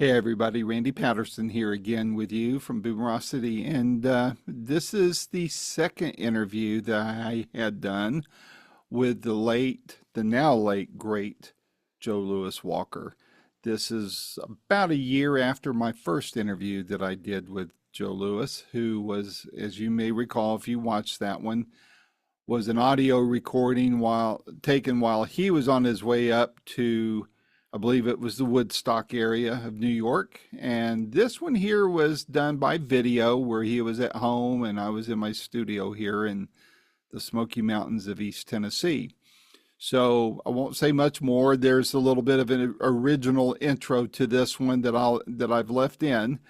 Hey everybody, Randy Patterson here again with you from Boomerocity, and this is the second interview that I had done with the now late, great Joe Louis Walker. This is about a year after my first interview that I did with Joe Louis, who was, as you may recall if you watched that one, was an audio recording while taken while he was on his way up to, I believe it was the Woodstock area of New York. And this one here was done by video where he was at home and I was in my studio here in the Smoky Mountains of East Tennessee. So I won't say much more. There's a little bit of an original intro to this one that I've left in,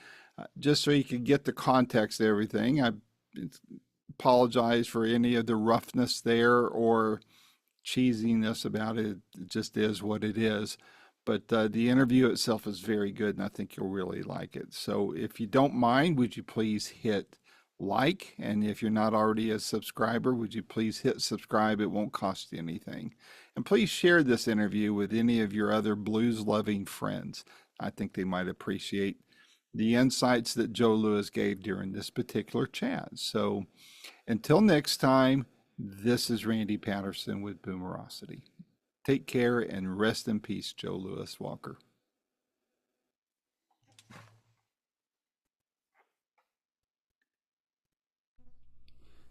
just so you can get the context of everything. I apologize for any of the roughness there or cheesiness about it. It just is what it is. But the interview itself is very good, and I think you'll really like it. So if you don't mind, would you please hit like? And if you're not already a subscriber, would you please hit subscribe? It won't cost you anything. And please share this interview with any of your other blues-loving friends. I think they might appreciate the insights that Joe Louis gave during this particular chat. So until next time, this is Randy Patterson with Boomerocity. Take care and rest in peace, Joe Louis Walker.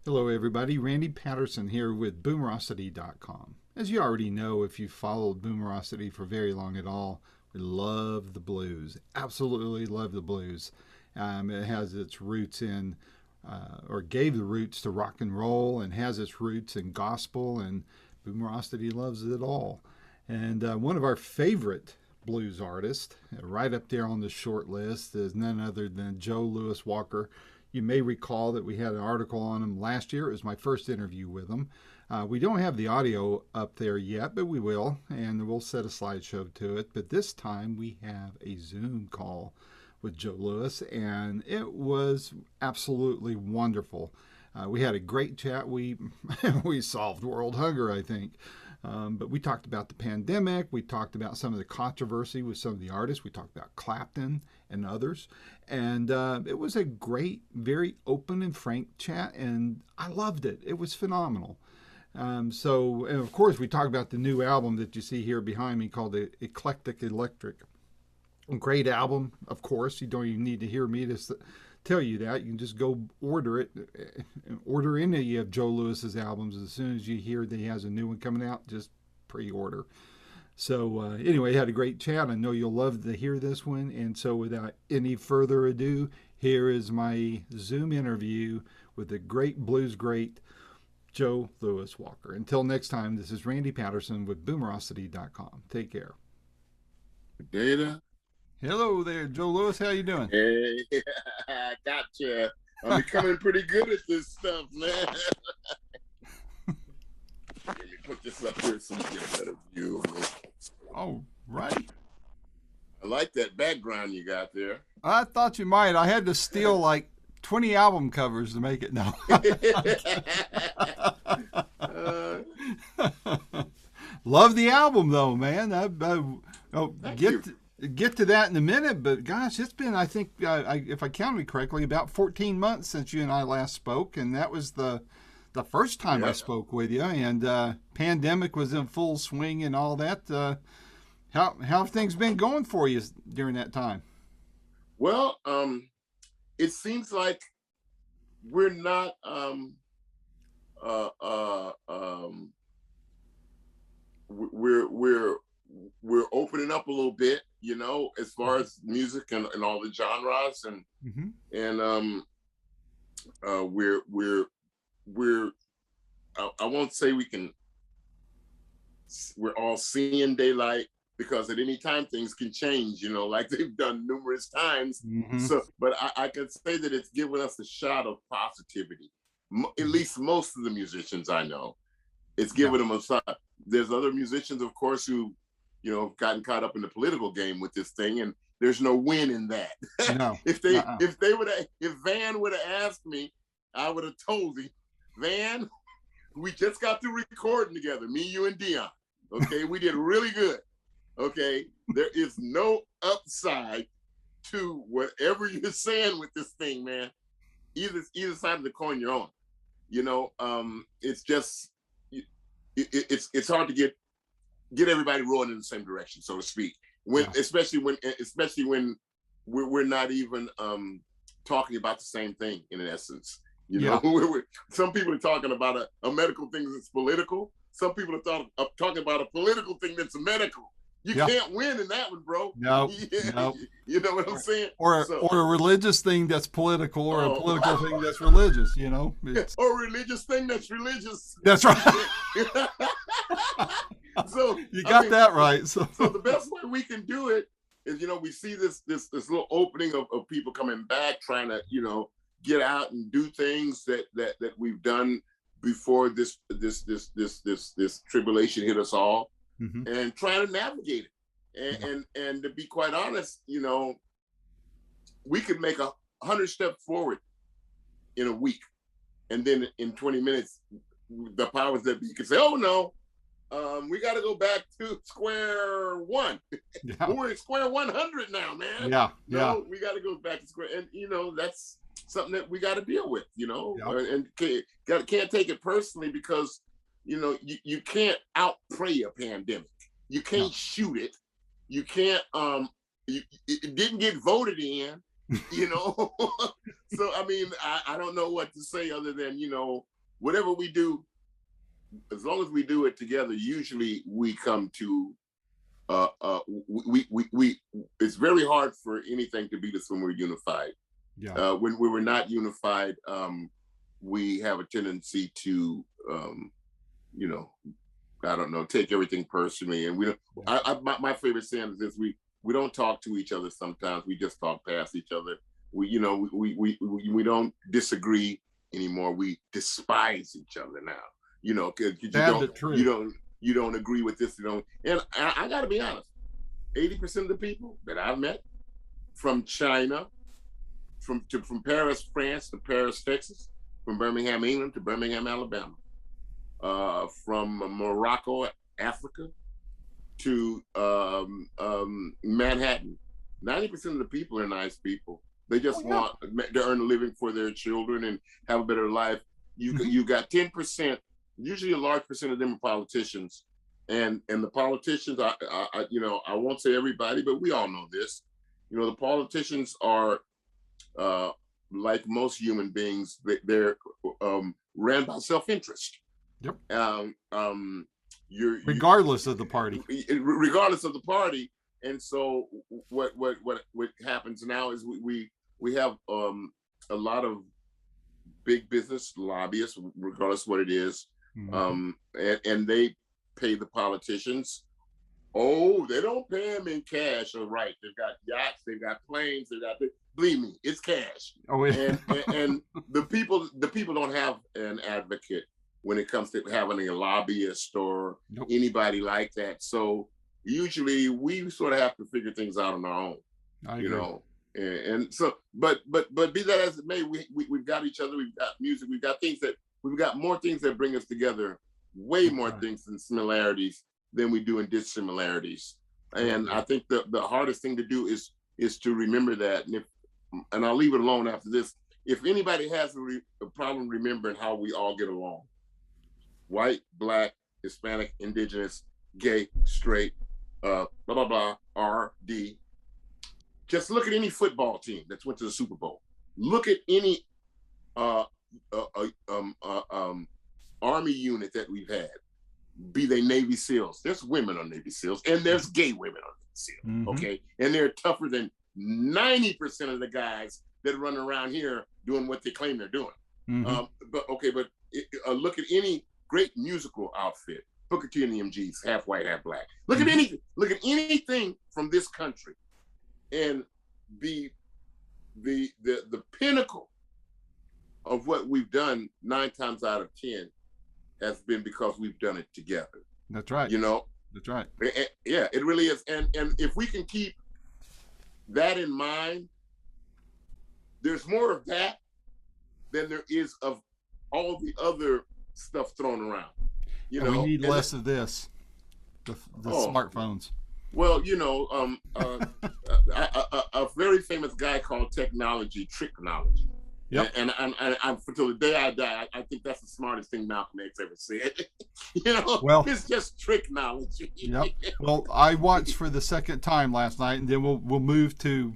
Hello, everybody. Randy Patterson here with Boomerocity.com. As you already know, if you've followed Boomerocity for very long at all, we love the blues. Absolutely love the blues. It has its roots in, or gave the roots to rock and roll, and has its roots in gospel, and Boomerocity loves it all. And one of our favorite blues artists, right up there on the short list, is none other than Joe Louis Walker. You may recall that we had an article on him last year. It was my first interview with him. We don't have the audio up there yet, but we will, and we'll set a slideshow to it. But this time we have a Zoom call with Joe Louis, and it was absolutely wonderful. We had a great chat. We we solved world hunger, I think. But we talked about the pandemic. We talked about some of the controversy with some of the artists. We talked about Clapton and others. And it was a great, very open and frank chat, and I loved it. It was phenomenal. And of course, we talked about the new album that you see here behind me called the Eclectic Electric. A great album, of course. You don't even need to hear me to tell you that. You can just go order it. Order any of Joe Louis's albums. As soon as you hear that he has a new one coming out, just pre-order. So anyway, had a great chat. I know you'll love to hear this one. And so without any further ado, here is my Zoom interview with the great blues great Joe Louis Walker. Until next time, this is Randy Patterson with Boomerocity.com. Take care. Data. Hello there, Joe Louis. How you doing? Hey, I gotcha. I'm becoming pretty good at this stuff, man. Let me put this up here so you get a better view of me. Oh, right. I like that background you got there. I thought you might. I had to steal like 20 album covers to make it. No. Love the album though, man. Get to that in a minute, but gosh, it's been, I think, if I counted correctly, about 14 months since you and I last spoke, and that was the first time I spoke with you, and pandemic was in full swing and all that. How have things been going for you during that time? Well, it seems like we're not we're opening up a little bit, you know, as far as music and all the genres, and we're I won't say we're all seeing daylight, because at any time things can change, you know, like they've done numerous times. So, but I could say that it's given us a shot of positivity. At least most of the musicians I know, it's given them a shot. There's other musicians, of course, who, you know, have gotten caught up in the political game with this thing, and there's no win in that. No. if Van would have asked me, I would have told him, Van, we just got through recording together, me, you, and Dion. Okay, we did really good. Okay, there is no upside to whatever you're saying with this thing, man. Either side of the coin you're on. It's just it's hard to get everybody rolling in the same direction, so to speak. Especially when we're not even talking about the same thing in essence. Some people are talking about a medical thing that's political. Some people are talking about a political thing that's medical. You can't win in that one, bro. No. You know what I'm saying? Or a religious thing that's political, or a political thing that's religious, Or a religious thing that's religious. That's right. So you got that right. So the best way we can do it is, we see this little opening of people coming back, trying to, get out and do things that we've done before this tribulation hit us all. Mm-hmm. And trying to navigate it. And to be quite honest, we could make 100 steps forward in a week. And then in 20 minutes, the powers that be could say, oh no, we got to go back to square one. Yeah. We're at square 100 now, man. No, we got to go back to square. And, that's something that we got to deal with, and can't take it personally, because you can't outpray a pandemic. You can't shoot it. You can't. It didn't get voted in. So I mean, I don't know what to say other than whatever we do, as long as we do it together, usually we come to. We it's very hard for anything to beat us when we're unified. Yeah. When we were not unified, we have a tendency to. I don't know, take everything personally, and we don't. My favorite saying is this: we don't talk to each other. Sometimes we just talk past each other. We don't disagree anymore. We despise each other now. Because you don't agree with this. And I got to be honest. 80% of the people that I've met, from China, from Paris, France to Paris, Texas, from Birmingham, England to Birmingham, Alabama. From Morocco, Africa, to Manhattan. 90% of the people are nice people. They just want to earn a living for their children and have a better life. You got 10%, usually a large percent of them are politicians, and the politicians, I won't say everybody, but we all know this. The politicians are like most human beings. They're ran by self-interest. Yep. Regardless of the party. Regardless of the party, and so what happens now is we have a lot of big business lobbyists, regardless of what it is, mm-hmm. And they pay the politicians. Oh, they don't pay them in cash. All right, they've got yachts, they've got planes, believe me, it's cash. Oh, yeah. and the people don't have an advocate when it comes to having a lobbyist or anybody like that. So usually we sort of have to figure things out on our own, and so, but be that as it may, we've got each other, we've got music, we've got more things that bring us together, way more things than similarities than we do in dissimilarities. And I think the hardest thing to do is to remember that. And I'll leave it alone after this. If anybody has a problem remembering how we all get along, white, black, Hispanic, indigenous, gay, straight, blah, blah, blah, R, D. Just look at any football team that's went to the Super Bowl. Look at any Army unit that we've had, be they Navy SEALs. There's women on Navy SEALs, and there's gay women on Navy SEALs, mm-hmm. Okay? And they're tougher than 90% of the guys that run around here doing what they claim they're doing. Mm-hmm. But look at any great musical outfit, Booker T and the MGs, half white, half black. Look at anything from this country, and the pinnacle of what we've done 9 times out of 10 has been because we've done it together. That's right. That's right. Yeah, it really is. And if we can keep that in mind, there's more of that than there is of all the other stuff thrown around. We need less of this. The smartphones. Well, a very famous guy called Tricknology. Yep. And until the day I die, I think that's the smartest thing Malcolm X ever said. Well, it's just Tricknology. yep. Well, I watched for the second time last night, and then we'll move to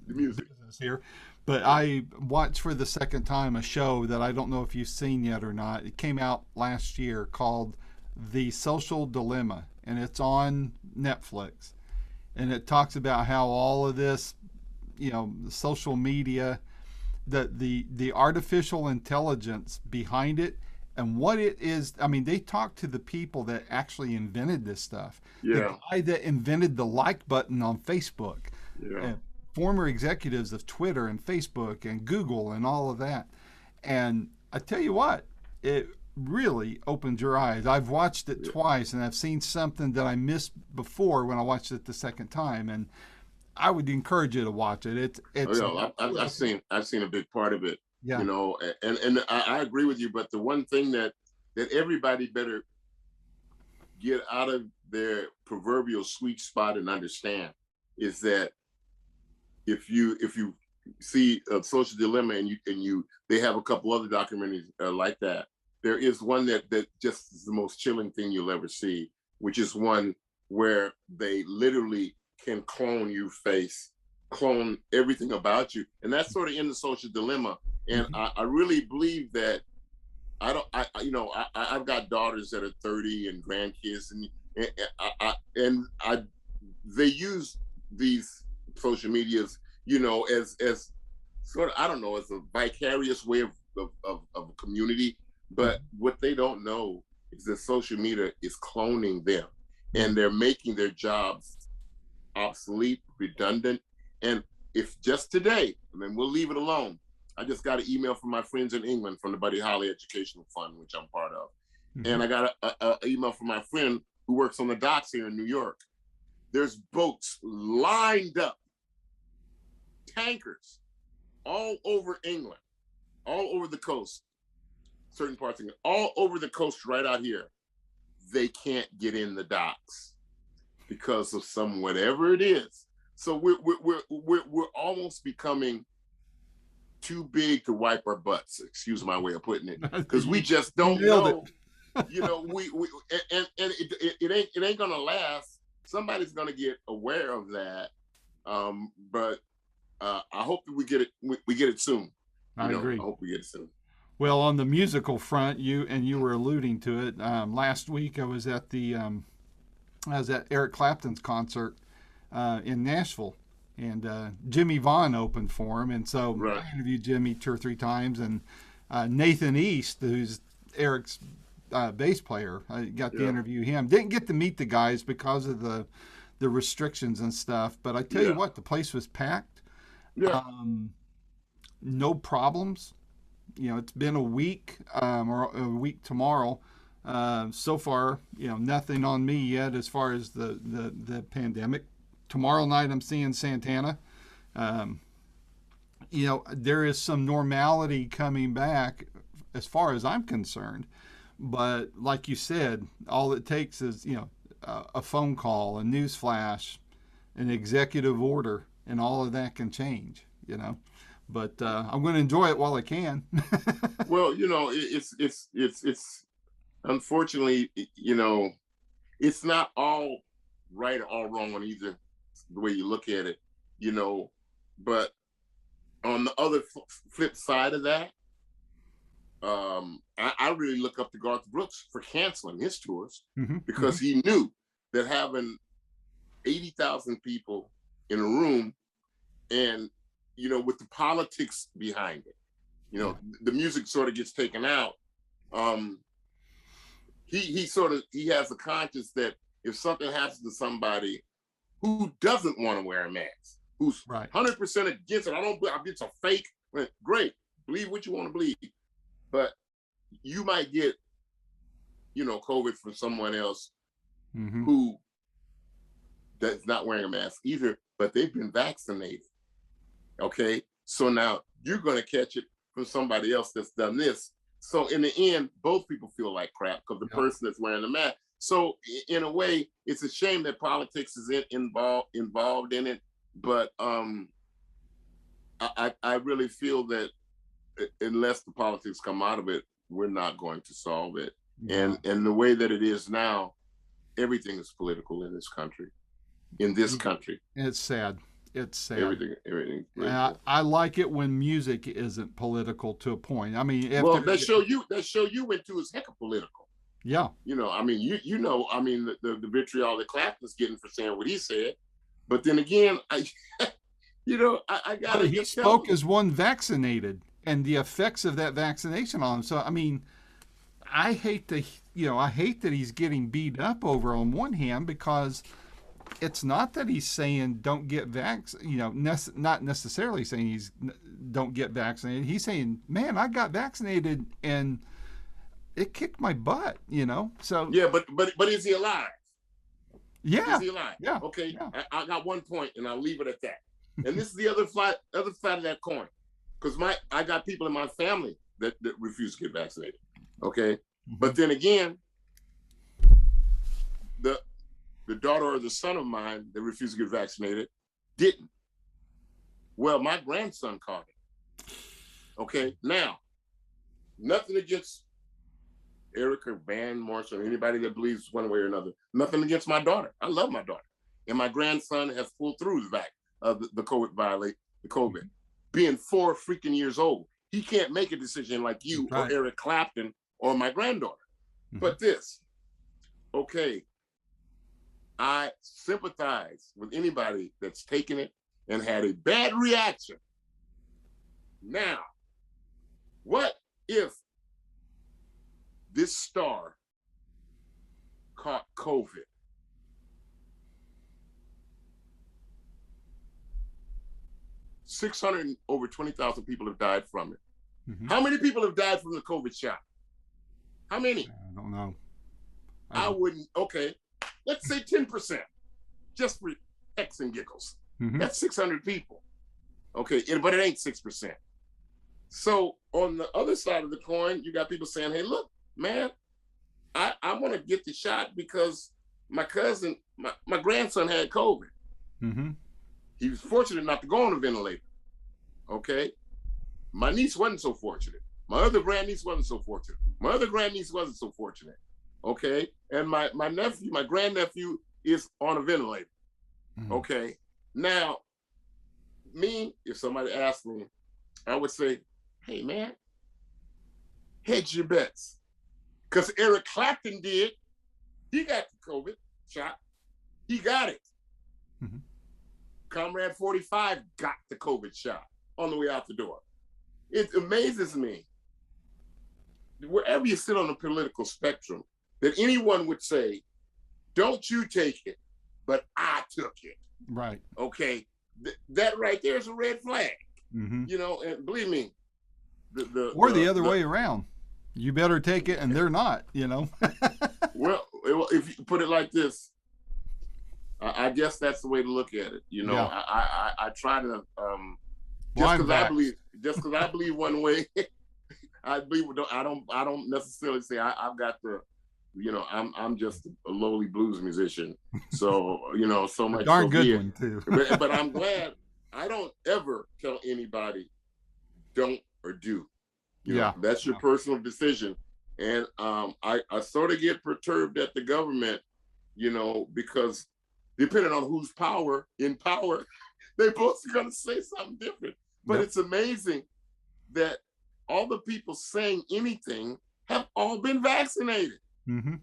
The music. business here. But I watched for the second time a show that I don't know if you've seen yet or not. It came out last year called The Social Dilemma, and it's on Netflix. And it talks about how all of this, social media, the artificial intelligence behind it and what it is. I mean, they talk to the people that actually invented this stuff. Yeah. The guy that invented the like button on Facebook. Yeah. Former executives of Twitter and Facebook and Google and all of that. And I tell you what, it really opened your eyes. I've watched it twice, and I've seen something that I missed before when I watched it the second time. And I would encourage you to watch it. I've seen a big part of it. Yeah. And I agree with you. But the one thing that everybody better get out of their proverbial sweet spot and understand is that if you see a Social Dilemma and they have a couple other documentaries like that, there is one that just is the most chilling thing you'll ever see, which is one where they literally can clone your face, clone everything about you. And that's sort of in the Social Dilemma. And I really believe that I've got daughters that are 30 and grandkids, and they use these social medias, as sort of, I don't know, as a vicarious way of a community. But what they don't know is that social media is cloning them, and they're making their jobs obsolete, redundant. And if just today, we'll leave it alone. I just got an email from my friends in England from the Buddy Holly Educational Fund, which I'm part of. And I got an email from my friend who works on the docks here in New York. There's boats lined up, tankers, all over England, all over the coast, certain parts of England, all over the coast right out here. They can't get in the docks because of whatever it is. So we're almost becoming too big to wipe our butts. Excuse my way of putting it, because we just don't know. It ain't gonna last. Somebody's gonna get aware of that. But I hope that we get it soon. I agree. I hope we get it soon. Well, on the musical front, you were alluding to it. Last week I was at Eric Clapton's concert in Nashville, and Jimmy Vaughn opened for him, and so I interviewed Jimmy 2 or 3 times, and Nathan East, who's Eric's bass player, I got to interview him. Didn't get to meet the guys because of the restrictions and stuff, but I tell you what, the place was packed. No problems. It's been a week, or a week tomorrow. So far, nothing on me yet as far as the pandemic. Tomorrow night I'm seeing Santana. There is some normality coming back as far as I'm concerned. But like you said, all it takes is, a phone call, a news flash, an executive order, and all of that can change, But I'm going to enjoy it while I can. Well, it's unfortunately, it's not all right or all wrong on either the way you look at it, but on the other flip side of that, I really look up to Garth Brooks for canceling his tours because he knew that having 80,000 people in a room and, with the politics behind it, the music sort of gets taken out. He has a conscience that if something happens to somebody who doesn't want to wear a mask, who's 100% against it, it's a fake, great, believe what you want to believe. But you might get, COVID from someone else who that's not wearing a mask either, but they've been vaccinated. Okay, so now you're going to catch it from somebody else that's done this. So in the end, both people feel like crap because the person that's wearing the mask. So in a way, it's a shame that politics is involved in it. But I really feel that unless the politics come out of it, we're not going to solve it. Yeah. And the way that it is now, everything is political in this country. In this country, It's sad. It's sad. Everything. I like it when music isn't political to a point. I mean, if well, that show you went to is heck of political. Yeah. You know, I mean, you know, I mean, the vitriol that Clapton's getting for saying what he said. But then again, you know, I got to. He spoke as one vaccinated, and the effects of that vaccination on him. So, I mean, I hate that he's getting beat up over on one hand, because it's not that he's saying don't get not necessarily saying he's don't get vaccinated. He's saying, man, I got vaccinated and it kicked my butt, So yeah, but is he alive? Yeah. Is he alive? Yeah. Okay. Yeah. I got one point, and I'll leave it at that. And this is the other side of that coin, because I got people in my family that refuse to get vaccinated. Okay, but then again, the daughter or the son of mine that refused to get vaccinated didn't. Well, my grandson caught it. Okay, now, nothing against Eric or Van Morrison or anybody that believes one way or another. Nothing against my daughter. I love my daughter. And my grandson has pulled through the COVID. Being 4 freaking years old, he can't make a decision like you or Eric Clapton or my granddaughter. But this, okay, I sympathize with anybody that's taken it and had a bad reaction. Now, what if this star caught COVID? Over 20,000 people have died from it. How many people have died from the COVID shot? How many? I don't know. I wouldn't. Okay, let's say 10%, just for X and giggles. That's 600 people. Okay, but it ain't 6%. So on the other side of the coin, you got people saying, hey, look, man, I want to get the shot because my cousin, my grandson had COVID. He was fortunate not to go on a ventilator. Okay. My niece wasn't so fortunate. My other grandniece wasn't so fortunate. My other grandniece wasn't so fortunate. Okay. And my nephew, my grandnephew is on a ventilator. Okay. Now, if somebody asked me, I would say, hey, man, hedge your bets. Because Eric Clapton did. He got the COVID shot. He got it. Comrade 45 got the COVID shot on the way out the door. It amazes me, wherever you sit on the political spectrum, that anyone would say, don't you take it, but I took it. Right. Okay. That right there is a red flag. You know, and believe me, the other way around. You better take it and they're not, Well, if you put it like this, I guess that's the way to look at it. You know, yeah. I try to just because I believe one way, I don't necessarily say I've got the, I'm just a lowly blues musician. So so much. Darn good one too. but I'm glad I don't ever tell anybody don't or do. You know, that's your personal decision. And I sort of get perturbed at the government, because depending on who's in power, they're both going to say something different. But it's amazing that all the people saying anything have all been vaccinated. I'm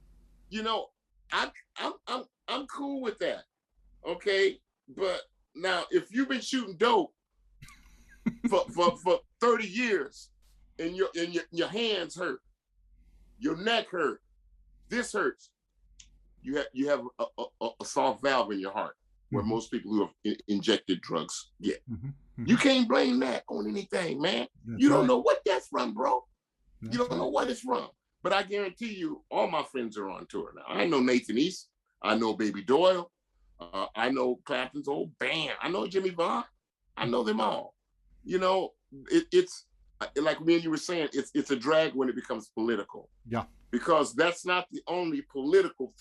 cool with that. Okay, but now if you've been shooting dope for 30 years and your hands hurt, your neck hurt, this hurts, you have a soft valve in your heart where most people who have injected drugs get. You can't blame that on anything, man. You don't know what that's from, bro. You don't know what it's from. But I guarantee you, all my friends are on tour now. I know Nathan East. I know Baby Doyle. I know Clapton's old band. I know Jimmy Vaughn. I know them all. It's like me and you were saying, it's a drag when it becomes political. Yeah. Because that's not the only political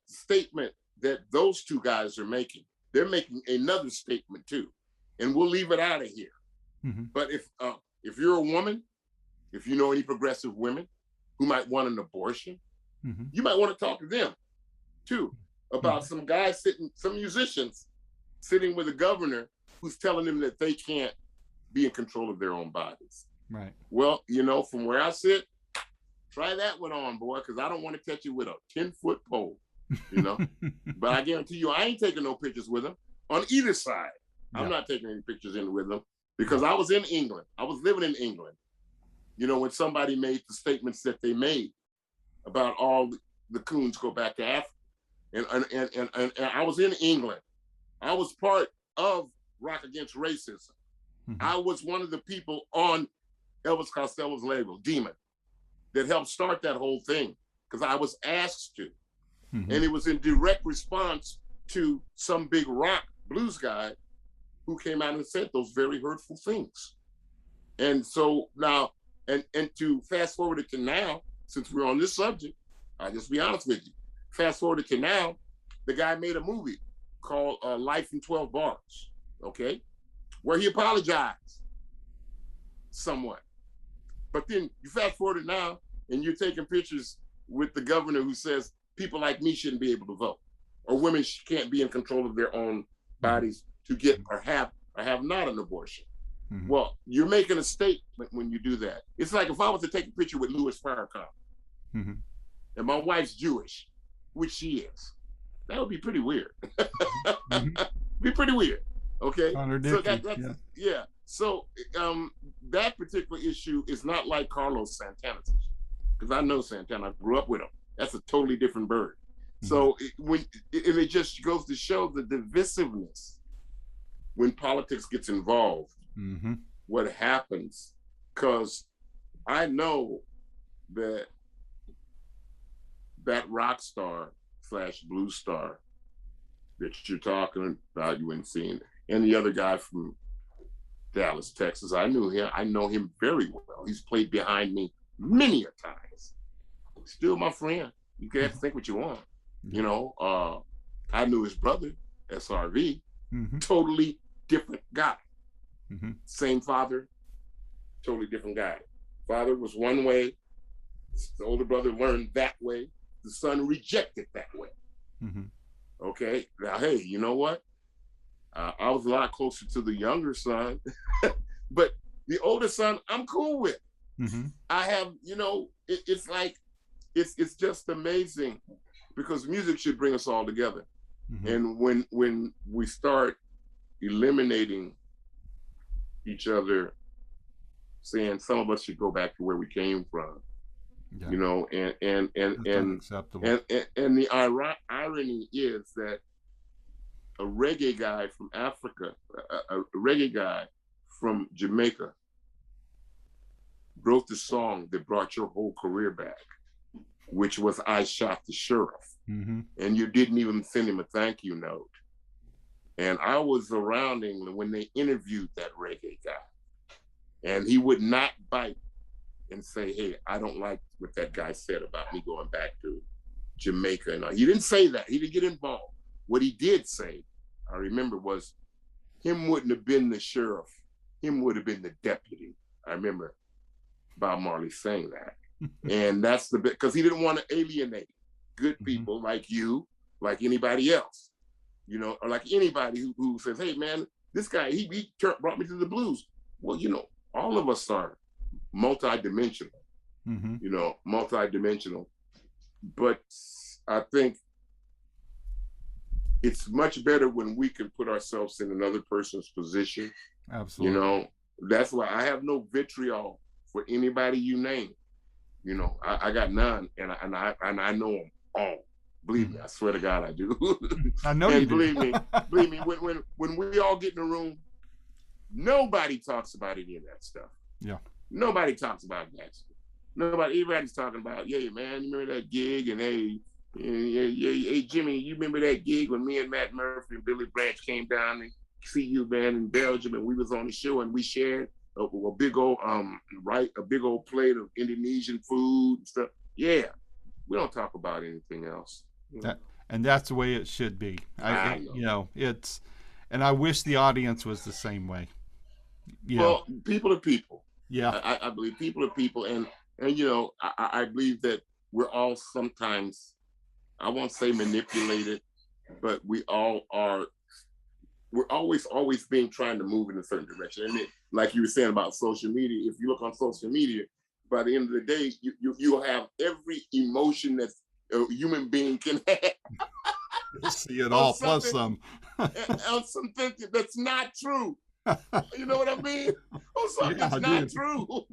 statement that those two guys are making. they're making another statement too, and we'll leave it out of here. But if you're a woman, if you know any progressive women who might want an abortion, you might want to talk to them too about some guys some musicians sitting with a governor who's telling them that they can't be in control of their own bodies. Right. Well, you know, from where I sit, try that one on, boy, because I don't want to touch you with a 10-foot pole, you know. But I guarantee you, I ain't taking no pictures with them on either side. I'm not taking any pictures in with them because I was in England. I was living in England, you know, when somebody made the statements that they made about all the coons go back to Africa. And I was in England. I was part of Rock Against Racism. I was one of the people on Elvis Costello's label, Demon, that helped start that whole thing because I was asked to. And it was in direct response to some big rock blues guy who came out and said those very hurtful things. And so now, and to fast forward it to now, since we're on this subject, I'll just be honest with you. Fast forward it to now, the guy made a movie called Life in 12 Bars, okay? Where he apologized somewhat. But then you fast forward it now, and you're taking pictures with the governor who says people like me shouldn't be able to vote, or women can't be in control of their own bodies to get or have not an abortion. Well, you're making a statement when you do that. It's like if I was to take a picture with Louis Farrakhan, and my wife's Jewish, which she is, that would be pretty weird. Be pretty weird. Okay. So yeah. So that particular issue is not like Carlos Santana's issue, because I know Santana. I grew up with him. That's a totally different bird. So it just goes to show the divisiveness when politics gets involved. What happens? Because I know that rock star / blues star that you're talking about, you ain't seen, and the other guy from Dallas, Texas, I knew him. I know him very well. He's played behind me many a times. Still my friend. You can have to think what you want. You know, I knew his brother, SRV, totally different guy. Same father, totally different guy. Father was one way. The older brother learned that way. The son rejected that way. Okay, now, hey, you know what? I was a lot closer to the younger son, but the older son, I'm cool with. I have, you know, it's like, it's just amazing because music should bring us all together. And when we start eliminating each other, saying some of us should go back to where we came from, you know, and the irony is that a reggae guy from Africa, a reggae guy from Jamaica wrote the song that brought your whole career back, which was I Shot the Sheriff. And you didn't even send him a thank you note. And I was around England when they interviewed that reggae guy. And he would not bite and say, hey, I don't like what that guy said about me going back to Jamaica. And he didn't say that. He didn't get involved. What he did say, I remember, was him wouldn't have been the sheriff. Him would have been the deputy. I remember Bob Marley saying that. And that's the bit, because he didn't want to alienate good people like you, like anybody else, you know, or like anybody who says, hey, man, this guy, he brought me to the blues. Well, you know, all of us are multidimensional, you know, multidimensional. But I think it's much better when we can put ourselves in another person's position. Absolutely. You know, that's why I have no vitriol for anybody you name. You know, I got none, and I know them all. Believe me, I swear to God, I do. I know and you believe do. believe me, when we all get in a room, nobody talks about any of that stuff. Yeah. Nobody talks about that stuff. Everybody's talking about, yeah, man, you remember that gig? And hey, Jimmy, you remember that gig when me and Matt Murphy and Billy Branch came down and see you, man, in Belgium, and we was on the show and we shared a big old plate of Indonesian food and stuff. Yeah, we don't talk about anything else. You know? and that's the way it should be. I know. You know, it's, and I wish the audience was the same way. Yeah. Well, people are people. Yeah. I believe people are people, and you know, I believe that we're all sometimes, I won't say manipulated, but we all are. We're always being trying to move in a certain direction. And like you were saying about social media, if you look on social media, by the end of the day, you'll have every emotion that a human being can have. You'll see it all, plus some. On something that's not true. You know what I mean? On something that's not true.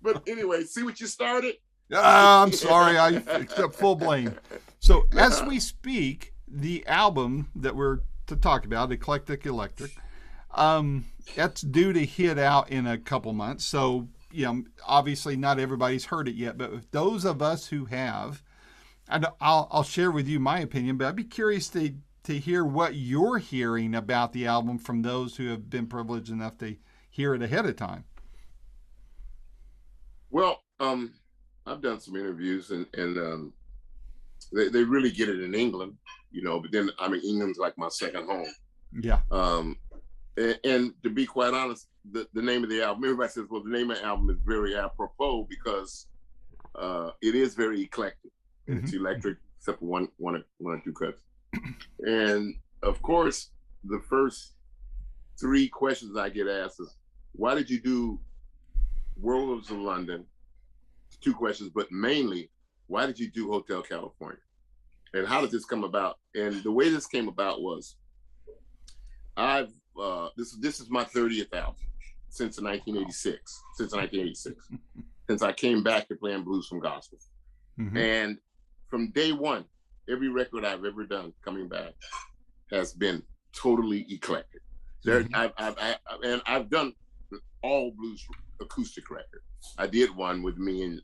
But anyway, see what you started? I'm sorry, I accept full blame. So as we speak, the album that we're to talk about, Eclectic Electric, that's due to hit out in a couple months. So, you know, obviously not everybody's heard it yet, but those of us who have, and I'll share with you my opinion, but I'd be curious to hear what you're hearing about the album from those who have been privileged enough to hear it ahead of time. Well, I've done some interviews, and they really get it in England, you know, but then, I mean, England's like my second home. Yeah. And to be quite honest, the name of the album, everybody says, well, the name of the album is very apropos because it is very eclectic. Mm-hmm. It's electric, except for one or two cuts. And of course, the first 3 questions I get asked is, why did you do Werewolves of London? 2 questions, but mainly, why did you do Hotel California? And how did this come about? And the way this came about was, this is my 30th album since 1986. Since I came back to playing blues from gospel. Mm-hmm. And from day one, every record I've ever done coming back has been totally eclectic. Mm-hmm. I've done all blues acoustic records. I did one with me and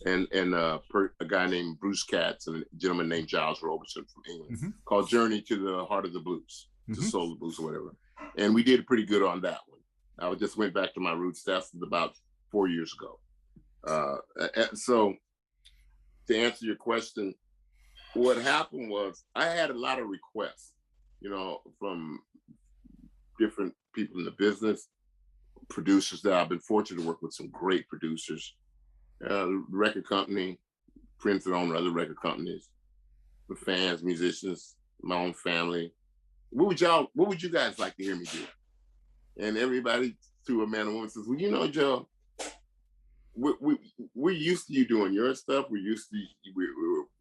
a guy named Bruce Katz and a gentleman named Giles Robertson from England, mm-hmm. called Journey to the Heart of the Blues, mm-hmm. to Soul of the Blues or whatever. And we did pretty good on that one. I just went back to my roots. That's about 4 years ago. So to answer your question, what happened was I had a lot of requests, you know, from different people in the business, producers that I've been fortunate to work with, some great producers, record company, friends that own other record companies, the fans, musicians, my own family. What would you guys like to hear me do? And everybody, to a man and woman, says, well, you know, Joe, we're used to you doing your stuff. We're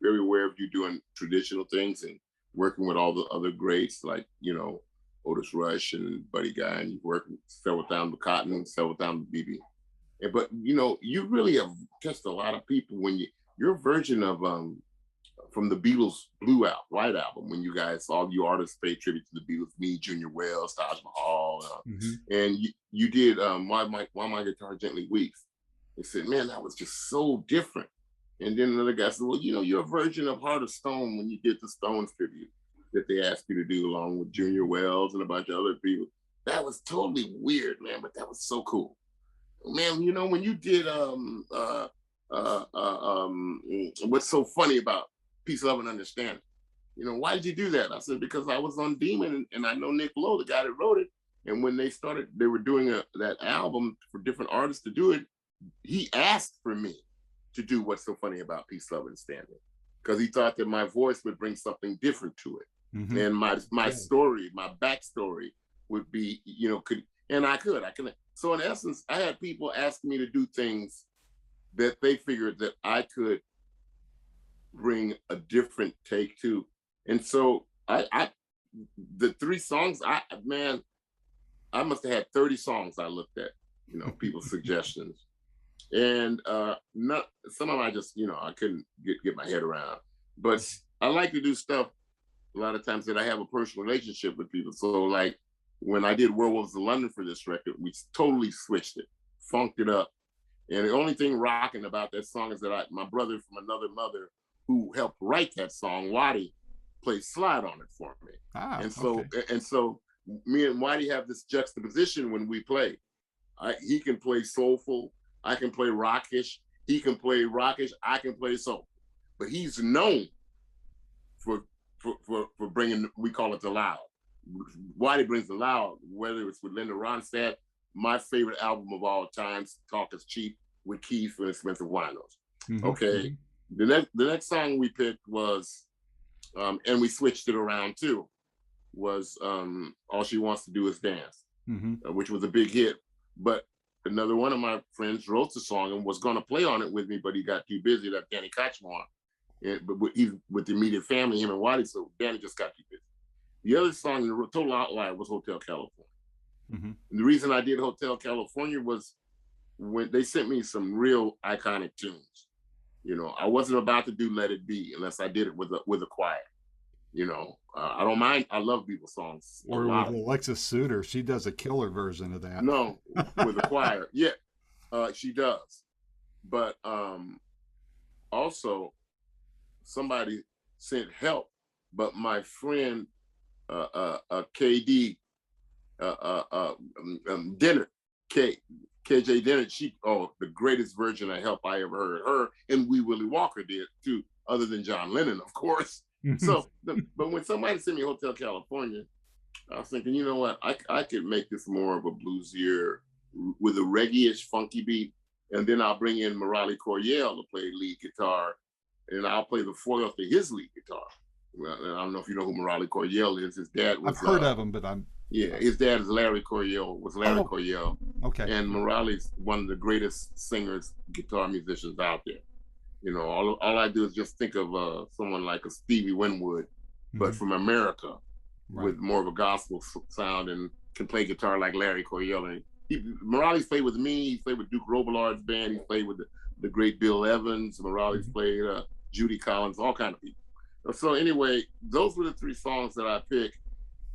very aware of you doing traditional things and working with all the other greats like, you know, Otis Rush and Buddy Guy, and you've worked several times with Cotton, several times with BB. But you know, you really have touched a lot of people when your version of from the Beatles White Album, when you guys, all you artists paid tribute to the Beatles, me, Junior Wells, Taj Mahal, mm-hmm. and you did Why My Guitar Gently Weeps. They said, man, that was just so different. And then another guy said, well, you know, your version of Heart of Stone, when you did the Stones tribute that they asked you to do along with Junior Wells and a bunch of other people, that was totally weird, man, but that was so cool. Man, you know, when you did what's so funny about Peace, Love, and Understanding, you know, why did you do that? I said, because I was on Demon, and I know Nick Lowe, the guy that wrote it, and when they were doing that album for different artists to do it, he asked for me to do What's So Funny About Peace, Love, and Standing, because he thought that my voice would bring something different to it. Mm-hmm. And my story, my backstory would be, you know, I could. So in essence, I had people asking me to do things that they figured that I could bring a different take to. And so the 3 songs, I must have had 30 songs I looked at, you know, people's suggestions. And some of them I just, you know, I couldn't get my head around. But I like to do stuff a lot of times that I have a personal relationship with people. So like when I did Werewolves of London for this record, we totally switched it, funked it up. And the only thing rocking about that song is that my brother from another mother who helped write that song, Waddy, played slide on it for me. And so me and Waddy have this juxtaposition when we play. He can play soulful, I can play rockish, he can play rockish, I can play soul. But he's known for bringing, we call it the loud. Why he brings the loud, whether it's with Linda Ronstadt, my favorite album of all time, Talk Is Cheap, with Keith and Smith and Winos. Okay. The next song we picked was, and we switched it around too, was All She Wants to Do Is Dance, which was a big hit. But another one of my friends wrote the song and was going to play on it with me, but he got too busy. That Danny Kachmar, but he's with the immediate family, him and Waddy, so Danny just got too busy. The other song, the total outlier, was Hotel California. And the reason I did Hotel California was when they sent me some real iconic tunes. You know, I wasn't about to do Let It Be unless I did it with a choir. You know, I don't mind. I love Beatles songs. Or with Alexis Suter, she does a killer version of that. No, with a choir, yeah, she does. But also, somebody sent help. But my friend KD Dennett, KJ Dennett, the greatest version of help I ever heard. Her and Wee Willie Walker did too, other than John Lennon, of course. So, but when somebody sent me Hotel California, I was thinking, you know what, I could make this more of a bluesier with a reggae-ish funky beat, and then I'll bring in Morale Coryell to play lead guitar, and I'll play the foil to his lead guitar. Well, I don't know if you know who Morale Coryell is. His dad was. I've heard of him, but his dad is Larry Coryell. Coryell. Okay. And Morale's one of the greatest singers, guitar musicians out there. You know, all I do is just think of someone like a Stevie Winwood, but from America, with more of a gospel sound, and can play guitar like Larry Coryell. And Morale's played with me. He played with Duke Robillard's band. He played with the great Bill Evans. Morale's played Judy Collins, all kind of people. So anyway, those were the three songs that I picked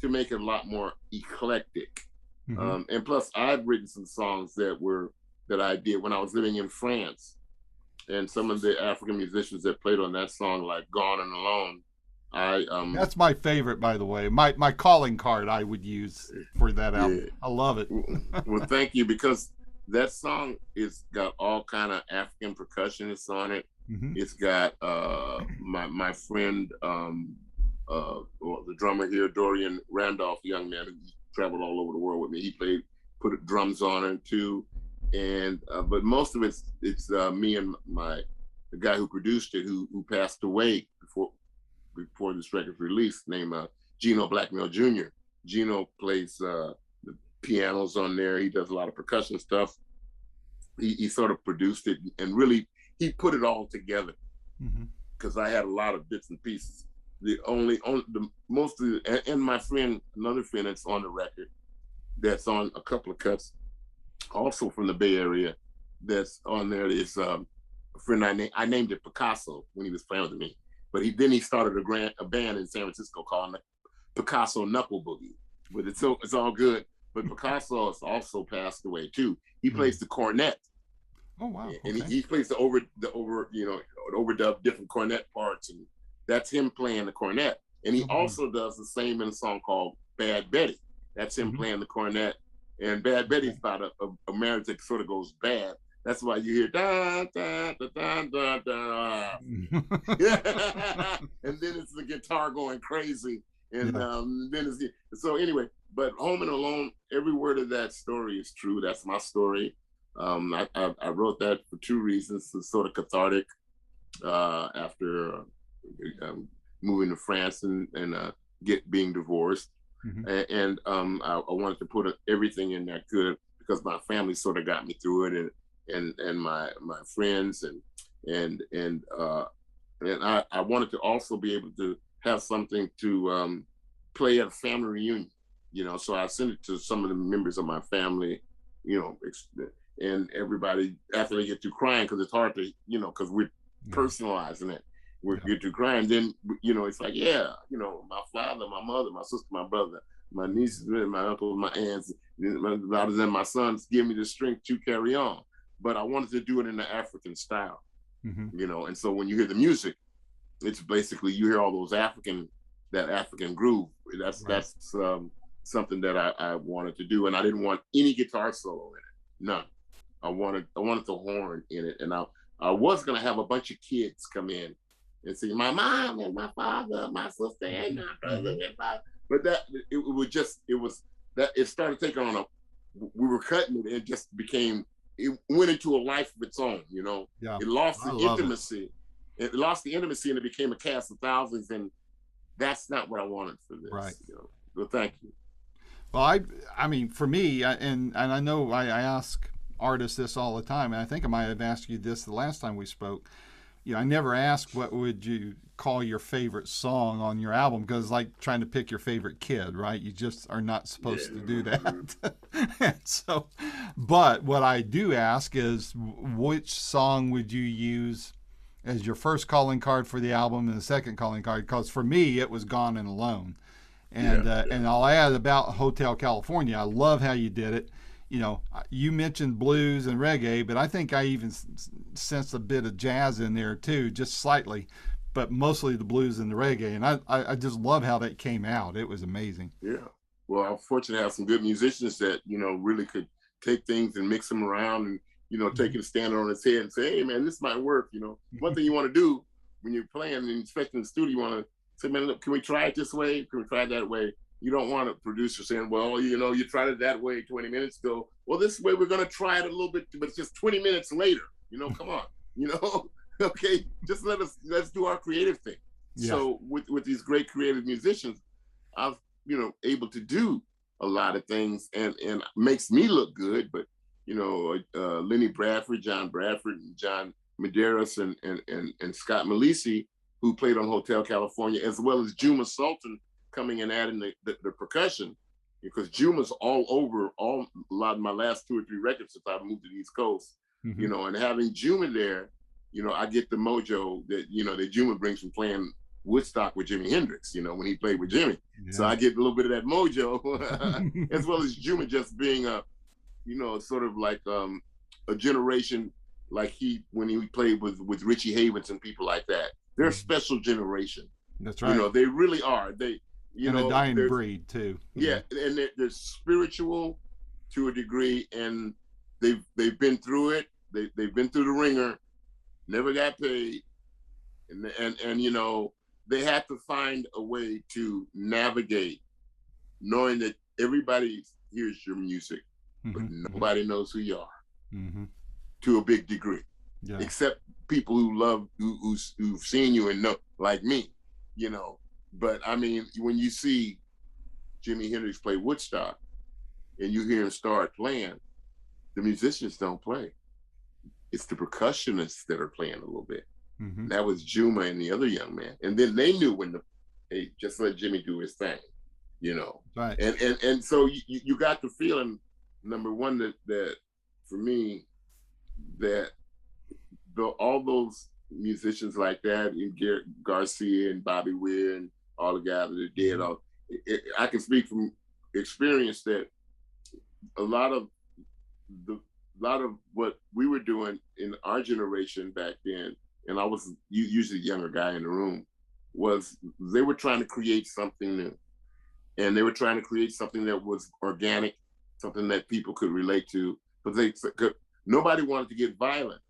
to make it a lot more eclectic. And plus, I've written some songs that I did when I was living in France. And some of the African musicians that played on that song, like Gone and Alone, that's my favorite, by the way. My calling card I would use for that album. I love it. Well, thank you, because that song is got all kind of African percussionists on it. It's got my friend, the drummer here, Dorian Randolph, young man who traveled all over the world with me. He put drums on it too, and but most of it's me and the guy who produced it, who passed away before this record's released, named Gino Blackmell Jr. Gino plays the pianos on there. He does a lot of percussion stuff. He sort of produced it, and really he put it all together, because I had a lot of bits and pieces. And my friend, another friend that's on the record, that's on a couple of cuts, also from the Bay Area, that's on there is a friend I named it Picasso when he was playing with me, but then he started a band in San Francisco called Picasso Knuckle Boogie. But it's all good. But Picasso has also passed away too. He plays the cornet. Oh wow! And he plays the overdub different cornet parts, and that's him playing the cornet. And he also does the same in a song called Bad Betty. That's him playing the cornet. And Bad Betty's about a marriage that sort of goes bad. That's why you hear da da da da da da. And then it's the guitar going crazy. And then it's so anyway. But Home and Alone, every word of that story is true. That's my story. I wrote that for two reasons. It's sort of cathartic after moving to France and being divorced. And I wanted to put everything in that good, because my family sort of got me through it, and my friends, and I wanted to also be able to have something to play at a family reunion, you know. So I sent it to some of the members of my family, you know, and everybody, after they get through crying, because it's hard to, you know, because we're personalizing it. We get to crying, then, you know, it's like, yeah, you know, my father, my mother, my sister, my brother, my nieces, my uncles, my aunts, rather than my sons, give me the strength to carry on. But I wanted to do it in the African style, you know. And so when you hear the music, it's basically, you hear all those that African groove. That's something that I wanted to do, and I didn't want any guitar solo in it, none. I wanted the horn in it, and I was gonna have a bunch of kids come in and sing my mom and my father, my sister and my brother and father. But that it was just it was that it started taking on a. We were cutting it, and it just became. It went into a life of its own. You know, Yeah, it lost I the love it. intimacy. It lost the intimacy, and it became a cast of thousands. And that's not what I wanted for Right. this. You know, but thank you. Well, I mean, for me, and I know I ask artists this all the time, and I think I might have asked you this the last time we spoke. You know, I never ask what would you call your favorite song on your album because it's like trying to pick your favorite kid, right? You just are not supposed to do that. And so, but what I do ask is which song would you use as your first calling card for the album and the second calling card? Because for me, it was Gone and Alone. And I'll add about Hotel California. I love how you did it. You know, you mentioned blues and reggae, but I think I even sensed a bit of jazz in there too, just slightly, but mostly the blues and the reggae. And I just love how that came out. It was amazing. Yeah. Well, I'm fortunate to have some good musicians that, you know, really could take things and mix them around and, you know, take it, stand it on its head and say, hey, man, this might work. You know, one thing you want to do when you're playing, and especially in the studio, you want to say, man, look, can we try it this way? Can we try it that way? You don't want a producer saying, well, you know, you tried it that way 20 minutes ago. Well, this way we're going to try it a little bit, but it's just 20 minutes later. You know, come on, you know, okay, just let's do our creative thing. Yeah. So with these great creative musicians, I've, you know, able to do a lot of things and makes me look good. But, you know, Lenny Bradford, John Bradford, and John Medeiros and Scott Malisi, who played on Hotel California, as well as Juma Sultan coming and adding the percussion, because Juma's all over a lot of my last 2 or 3 records since I've moved to the East Coast, you know, and having Juma there, you know, I get the mojo that, you know, that Juma brings from playing Woodstock with Jimi Hendrix, you know, when he played with Jimmy. Yeah. So I get a little bit of that mojo, as well as Juma just being a, you know, sort of like a generation like when he played with Richie Havens and people like that. They're a special generation. That's right. You know, they really are. They, you know, a dying breed too. Yeah, and they're spiritual to a degree, and they've been through it. They've been through the ringer, never got paid, and you know, they had to find a way to navigate, knowing that everybody hears your music, but nobody knows who you are, to a big degree, except people who love, who've seen you and know, like me, you know. But I mean, when you see Jimi Hendrix play Woodstock, and you hear him start playing, the musicians don't play. It's the percussionists that are playing a little bit. That was Juma and the other young man. And then they knew when to, hey, just let Jimmy do his thing, you know. Right. And so you got the feeling, number one, that for me, that all those musicians like that, and Garrett Garcia and Bobby Weir and all the guys that are dead, I can speak from experience that a lot of what we were doing in our generation back then, and I was usually the younger guy in the room, was they were trying to create something new. And they were trying to create something that was organic, something that people could relate to, but nobody wanted to get violent.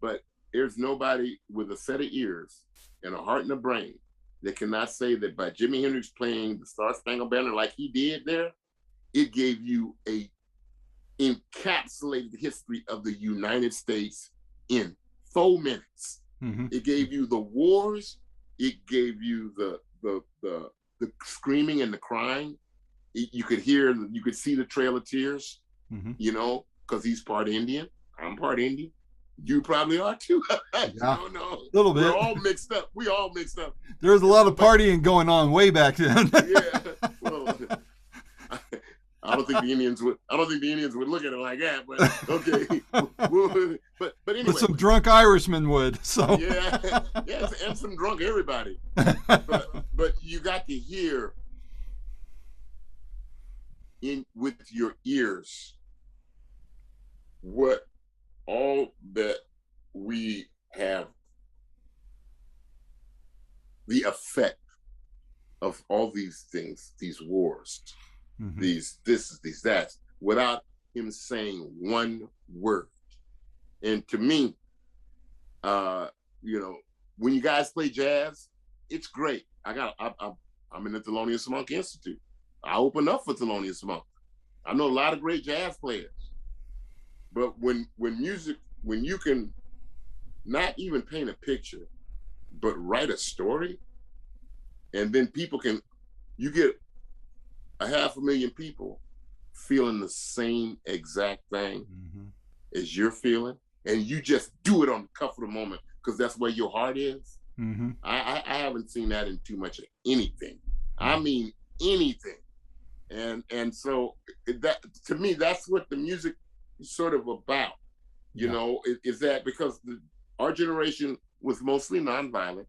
But there's nobody with a set of ears and a heart and a brain that cannot say that by Jimi Hendrix playing the Star Spangled Banner like he did there, it gave you a encapsulated history of the United States in 4 minutes. It gave you the wars. It gave you the screaming and the crying. You could see the Trail of Tears, you know, because he's part Indian. I'm part Indian. You probably are too. I don't know. A little bit. We're all mixed up. We all mixed up. There's a lot of partying going on way back then. Yeah. Well, I don't think the Indians would look at it like that, but okay. but anyway. But some drunk Irishmen would. So yeah, and some drunk everybody. But you got to hear with your ears what all that we have, the effect of all these things, these wars, these that, without him saying one word. And to me, you know, when you guys play jazz, it's great. I'm in the Thelonious Monk Institute. I open up for Thelonious Monk. I know a lot of great jazz players. But when you can not even paint a picture, but write a story, and then you get 500,000 people feeling the same exact thing as you're feeling, and you just do it on the cuff of the moment because that's where your heart is. I haven't seen that in too much of anything. I mean anything. And so that, to me, that's what the music is sort of about. You know, is that because our generation was mostly nonviolent.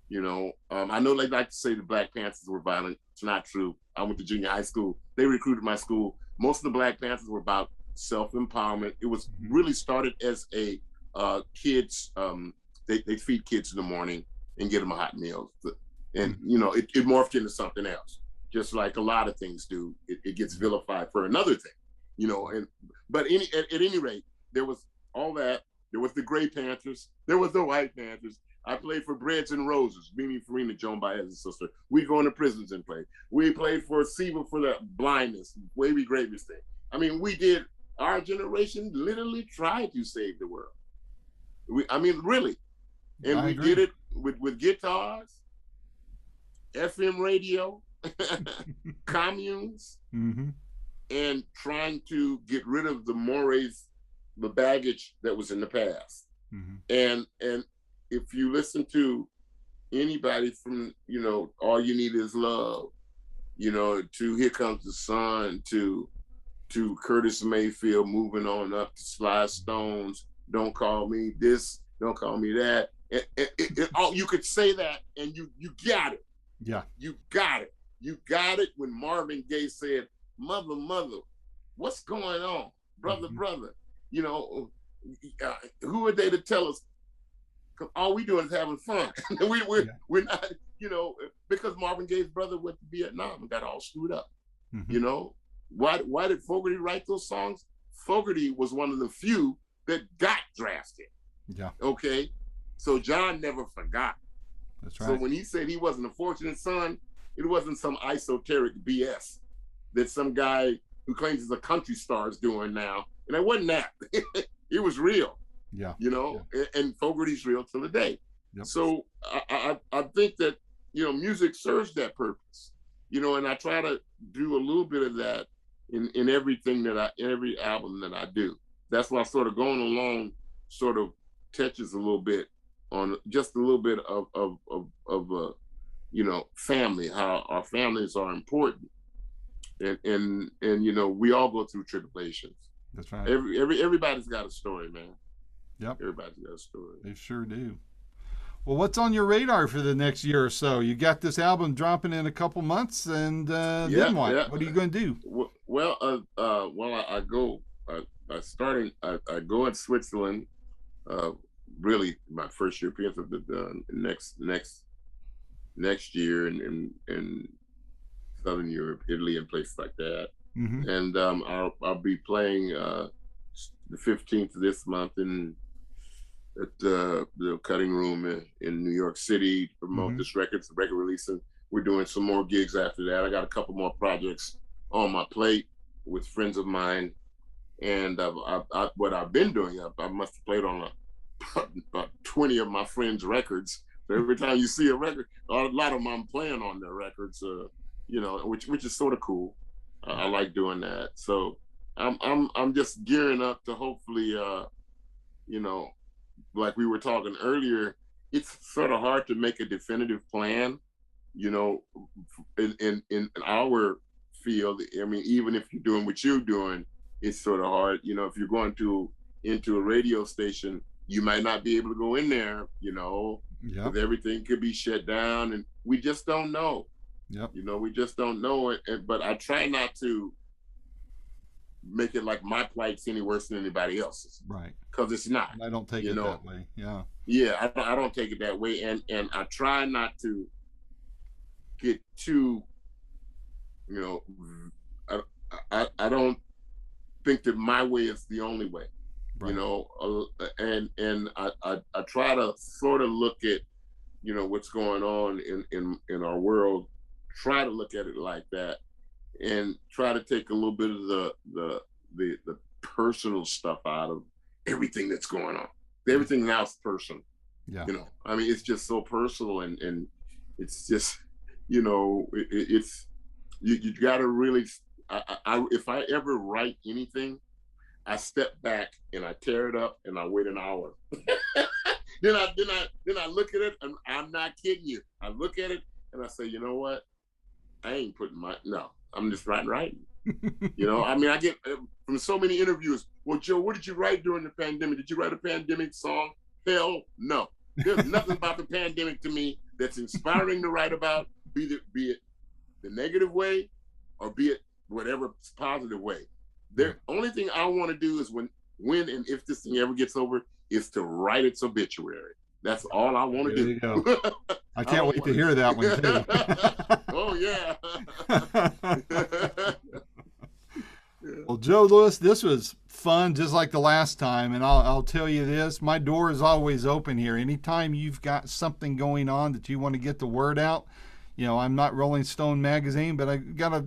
You know, I know they like to say the Black Panthers were violent. It's not true. I went to junior high school. They recruited my school. Most of the Black Panthers were about self-empowerment. It was really started as a kids, they feed kids in the morning and get them a hot meal. And, you know, it morphed into something else, just like a lot of things do. It gets vilified for another thing, you know. But at any rate, there was all that. There was the Gray Panthers. There was the White Panthers. I played for Breads and Roses, Mimi Farina, Joan Baez's sister. We go into prisons and play. We played for SIVA for the blindness, Wavy Gravy's thing. I mean, our generation literally tried to save the world. Really. And we did it with guitars, FM radio, communes, and trying to get rid of the mores, the baggage that was in the past. And if you listen to anybody from, you know, All You Need Is Love, you know, to Here Comes the Sun, to Curtis Mayfield, moving on up to Sly Stones, Don't Call Me This, Don't Call Me That. You could say that and you got it. Yeah. You got it. You got it when Marvin Gaye said, Mother, mother, what's going on? Brother, brother, you know, who are they to tell us? Because all we doing is having fun. We're not, you know, because Marvin Gaye's brother went to Vietnam and got all screwed up. You know, why did Fogerty write those songs? Fogerty was one of the few that got drafted. Yeah. Okay. So John never forgot. That's right. So when he said he wasn't a fortunate son, it wasn't some esoteric BS that some guy who claims he's a country star is doing now. And it wasn't that. It was real. Yeah. You know, and Fogerty's real till the day. Yep. So I think that, you know, music serves that purpose, you know, and I try to do a little bit of that in everything every album that I do. That's why sort of going along sort of touches a little bit on just a little bit of you know, family, how our families are important. And you know, we all go through tribulations. That's right. Everybody's got a story, man. Yep. Everybody's got a story. They sure do. Well, what's on your radar for the next year or so? You got this album dropping in a couple months, and then what? Yeah. What are you going to do? Well, I go in Switzerland. Really, my first European trip next year in Southern Europe, Italy, and places like that. And I'll be playing the 15th of this month at the Cutting Room in New York City to promote this record release, and we're doing some more gigs after that. I got a couple more projects on my plate with friends of mine, and what I've been doing, I must have played on about 20 of my friends' records. So every time you see a record, a lot of them I'm playing on their records, you know, which is sort of cool. I like doing that. So I'm just gearing up to hopefully, you know, like we were talking earlier, it's sort of hard to make a definitive plan, you know, in our field. I mean, even if you're doing what you're doing, it's sort of hard. You know, if you're going into a radio station, you might not be able to go in there, you know, because everything could be shut down, and we just don't know. Yep. You know, we just don't know it. But I try not to make it like my plight's any worse than anybody else's. Right. Because it's not. I don't take it that way. Yeah. Yeah, I don't take it that way. And I try not to get too, you know, I don't think that my way is the only way. you Right. know, and I try to sort of look at, you know, what's going on in our world, try to look at it like that, and try to take a little bit of the personal stuff out of everything that's going on. Everything now is personal. Yeah. You know, I mean, it's just so personal, and it's just, you know, it's you got to really. If I ever write anything, I step back and I tear it up and I wait an hour. Then I look at it, and I'm not kidding you. I look at it and I say, you know what? I ain't putting my no. I'm just writing. You know, I mean, I get from so many interviews. Well, Joe, what did you write during the pandemic? Did you write a pandemic song? Hell, no. There's nothing about the pandemic to me that's inspiring to write about. Be it the negative way, or be it whatever positive way. The only thing I want to do is when and if this thing ever gets over, is to write its obituary. That's all I want to There do. you go. I can't wait to hear that one too. Oh yeah. Well, Joe Louis, this was fun, just like the last time. And I'll tell you this: my door is always open here. Anytime you've got something going on that you want to get the word out, you know, I'm not Rolling Stone magazine, but I got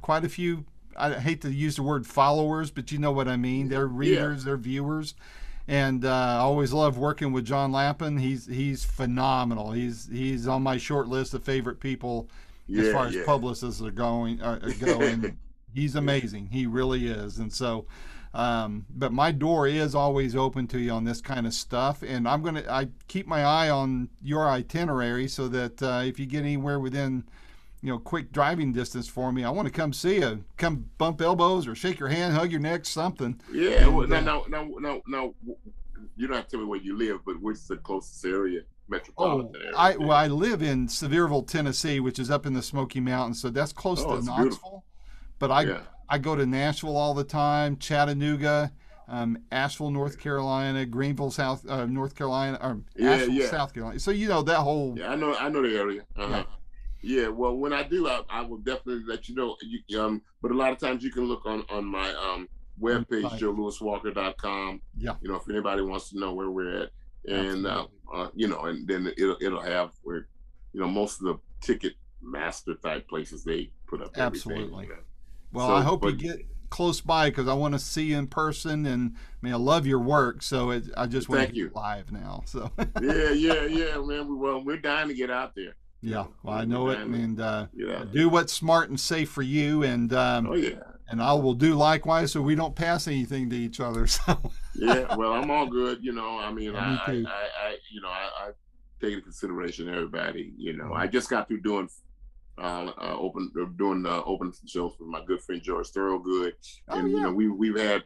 quite a few. I hate to use the word followers, but you know what I mean. They're readers, they're viewers. And I always love working with John Lappin. He's phenomenal. He's on my short list of favorite people as far as publicists are going. He's amazing. He really is. And so, but my door is always open to you on this kind of stuff. And I keep my eye on your itinerary so that if you get anywhere within, quick driving distance for me, I want to come see you, come bump elbows or shake your hand, hug your neck, something. Yeah. And, well, no. You don't have to tell me where you live, but what's the closest area? Metropolitan area. I live in Sevierville, Tennessee, which is up in the Smoky Mountains, so that's close to Knoxville. Beautiful. But I go to Nashville all the time, Chattanooga, Asheville, North Carolina, Greenville, North Carolina, or Asheville, South Carolina. So that whole. Yeah, I know the area. Uh-huh. Yeah. Well, when I do, I will definitely let you know. But a lot of times you can look on my webpage, joelouiswalker.com. Yeah. If anybody wants to know where we're at, and and then it'll have where, most of the ticket master type places, they put up everything. Absolutely. Well, so, I hope you get close by, because I want to see you in person, and I love your work. So I just want to get live now. So yeah, man. We're dying to get out there. Yeah, well, I know it, and do what's smart and safe for you, and and I will do likewise, so we don't pass anything to each other. So yeah, well, I'm all good. I mean, I take into consideration everybody. I just got through doing open shows with my good friend George Thorogood, and we've had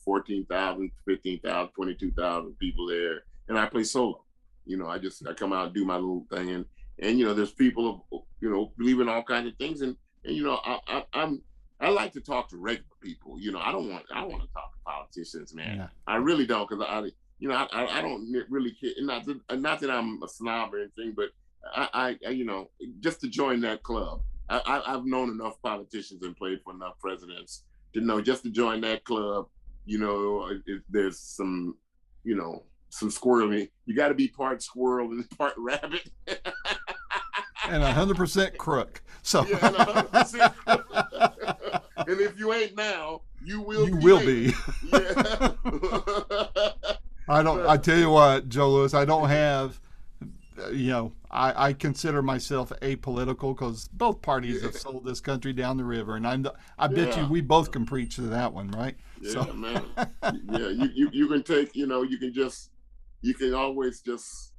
14,000, 15,000, 22,000 people there, and I play solo. I come out and do my little thing, and there's people believe in all kinds of things, and I like to talk to regular people. I want to talk to politicians, man. Yeah. I really don't, because I don't really care. Not that I'm a snob or anything, but I just to join that club. I've known enough politicians and played for enough presidents to know, just to join that club, there's some, some squirreling. You got to be part squirrel and part rabbit. And 100% crook. So. Yeah, and 100%. And if you ain't now, you will be. You will be. Yeah. I tell you what, Joe Louis, I don't have, I consider myself apolitical, because both parties have sold this country down the river, and I bet you we both can preach to that one, right? Yeah, so. Man. Yeah, you can take, you can always just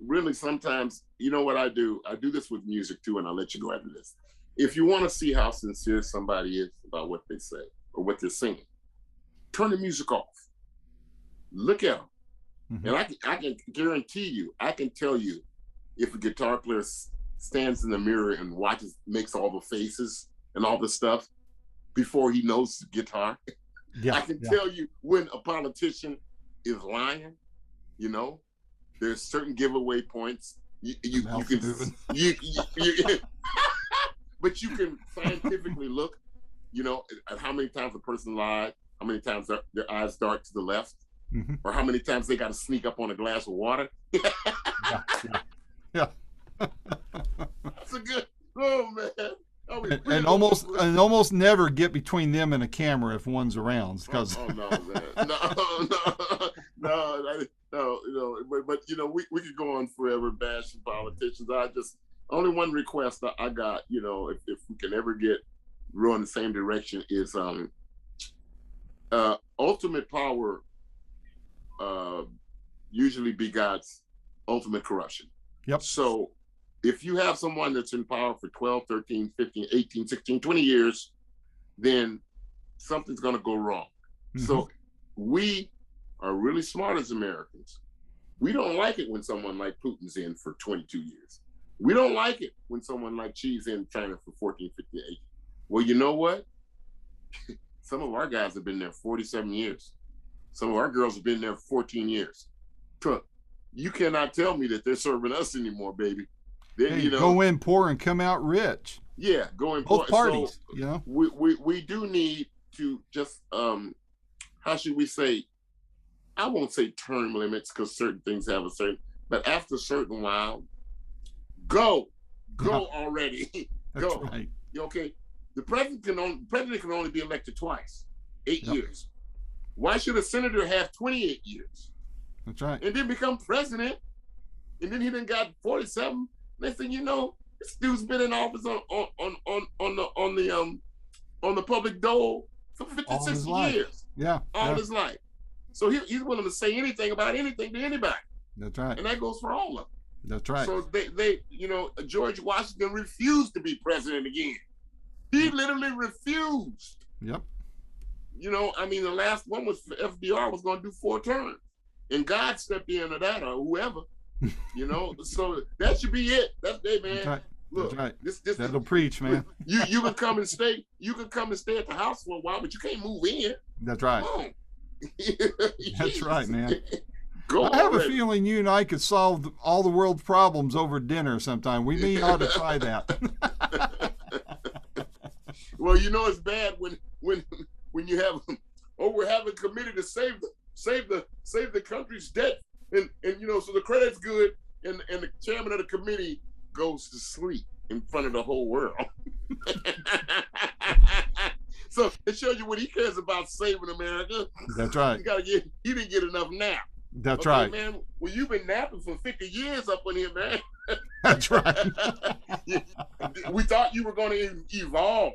really sometimes, what I do this with music too, and I'll let you go after this. If you want to see how sincere somebody is about what they say or what they're singing, turn the music off. Look at them. Mm-hmm. And I can guarantee you, I can tell you, if a guitar player stands in the mirror and makes all the faces and all the stuff before he knows the guitar. Yeah, I can tell you when a politician is lying. There's certain giveaway points. You can but you can scientifically look, at how many times a person lied, how many times their eyes dart to the left. or how many times they got to sneak up on a glass of water. Yeah. Yeah. That's a good. Oh man. Oh, And almost never get between them and a camera if one's around. Because oh no, man, no. But we could go on forever bashing politicians. Only one request I got, if we can ever row in the same direction, is ultimate power usually begots ultimate corruption. Yep. So if you have someone that's in power for 12, 13, 15, 18, 16, 20 years, then something's going to go wrong. So we are really smart as Americans. We don't like it when someone like Putin's in for 22 years. We don't like it when someone like Xi's in China for 14, 15, 18. Well, you know what? Some of our guys have been there 47 years. Some of our girls have been there 14 years. You cannot tell me that they're serving us anymore, baby. Hey, go in poor and come out rich. Yeah, go in poor. Both parties, so, we do need to just, how should we say, I won't say term limits because certain things have a certain, but after a certain while, go already. That's go. Right. Okay. The president can only be elected twice, 8 years. Why should a senator have 28 years? That's right. And then become president, and then he done got 47. Next thing you know, this dude's been in office on the public dole for 56 years. Yeah. All his life. So he's willing to say anything about anything to anybody. That's right. And that goes for all of them. That's right. So they George Washington refused to be president again. He literally refused. Yep. The last one was FDR was going to do 4 terms, and God stepped in to that, or whoever. So that should be it. That's man. That's right. Look, That's right. This That'll preach, man. You can come and stay. You can come and stay at the house for a while, but you can't move in. That's right. Come on. That's right, man. I have a feeling you and I could solve all the world's problems over dinner sometime. We may ought to try that. Well, it's bad when you have we're having a committee to save the country's debt, and so the credit's good, and the chairman of the committee goes to sleep in front of the whole world. So it shows you what he cares about, saving America. That's right. He didn't get enough nap. That's right, man. Well, you've been napping for 50 years up in here, man. That's right. We thought you were going to evolve.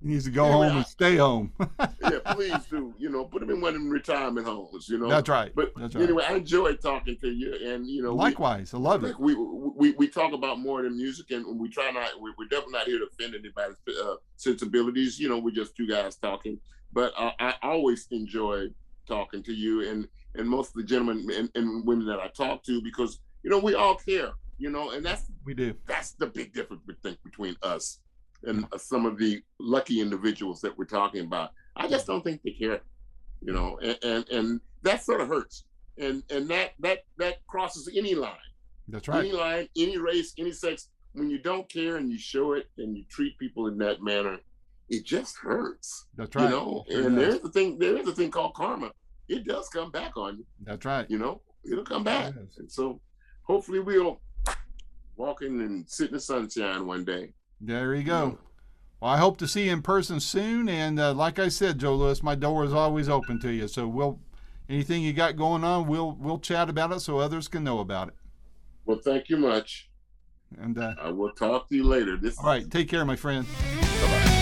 He needs to go home and stay home. Yeah, please do. Put him in one of them retirement homes. That's right. But anyway, I enjoyed talking to you, and likewise, I love it. We talk about more than music, and we try not. We're definitely not here to offend anybody's sensibilities. We're just two guys talking. But I always enjoy talking to you and most of the gentlemen and women that I talk to, because we all care. And we do. That's the big difference between us and some of the lucky individuals that we're talking about. I just don't think they care, and that sort of hurts. And that crosses any line. That's right. Any line, any race, any sex. When you don't care and you show it and you treat people in that manner, it just hurts. That's right. And there is a thing called karma. It does come back on you. That's right. It'll come back. And so hopefully we'll walk in and sit in the sunshine one day. There you go. Well, I hope to see you in person soon. And like I said, Joe Louis, my door is always open to you. So anything you got going on, we'll chat about it so others can know about it. Well, thank you much. And I will talk to you later. All right. Take care, my friend. Bye-bye.